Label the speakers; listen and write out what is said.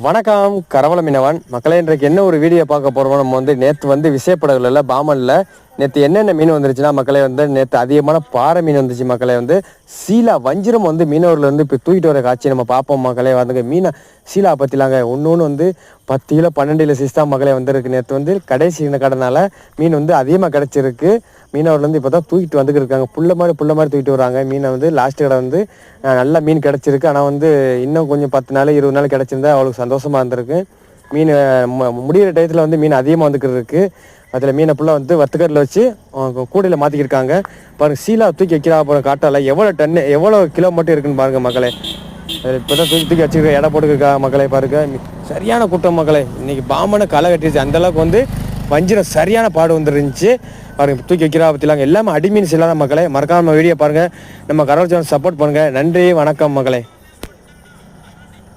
Speaker 1: வணக்கம் கரவல மீனவன் மக்களே. இன்றைக்கு என்ன ஒரு வீடியோ பார்க்க போகிறோம். நம்ம வந்து நேற்று வந்து விசைப்படகுல பாமனில் நேற்று என்னென்ன மீன் வந்துருச்சுன்னா மக்களே வந்து நேற்று அதிகமான பாறை மீன் வந்துச்சு மக்களே. வந்து சீலா வஞ்சிரம் வந்து மீனவர்கள் வந்து இப்போ தூக்கிட்டு வர காட்சி நம்ம பார்ப்போம் மக்களே. வந்து மீனை சீலா பற்றிலாங்க ஒன்று வந்து 10 கிலோ 12 கிலோ சைஸ் தான் மக்களே வந்துருக்கு. நேற்று வந்து கடைசி கடனால மீன் வந்து அதிகமாக கிடச்சிருக்கு. மீனவர்கள் வந்து இப்போ தான் தூக்கிட்டு வந்துருக்காங்க. புள்ள மாதிரி தூக்கிட்டு வராங்க மீனை. வந்து லாஸ்ட் கடை வந்து நல்லா மீன் கிடச்சிருக்கு. ஆனால் வந்து இன்னும் கொஞ்சம் 10 நாள் 20 நாள் கிடச்சிருந்தா அவளுக்கு சந்தோஷமாக இருந்திருக்கு. மீன் முடிகிற டயத்தில் வந்து மீன் அதிகமாக வந்துக்கிட்டு இருக்குது. அதில் மீனை ஃபுல்லாக வந்து வத்துக்கரில் வச்சு கூடையில் மாற்றிக்கிருக்காங்க. பாருங்கள் சீலா தூக்கி வைக்கிறா அப்புறம் காட்டால் எவ்வளோ கிலோ மட்டும் இருக்குன்னு பாருங்கள் மக்களே. அதில் இப்போ தான் தூக்கி வச்சுருக்க எடை போட்டுருக்கா மக்களே. பாருங்க சரியான கூட்டம் மக்களே. இன்றைக்கி பாம்பனை களை கட்டிடுச்சு. அந்தளவுக்கு வந்து வஞ்சிரம் சரியான பாடு வந்துருந்துச்சு. பாருங்கள் தூக்கி வைக்கிறா பற்றிலாங்க எல்லாமே அடிமீன் சீலா தான் மக்களே. மறக்காம வீடியோ பாருங்கள். நம்ம கடல் சேனல் சப்போர்ட் பண்ணுங்கள். நன்றி வணக்கம் மக்களே.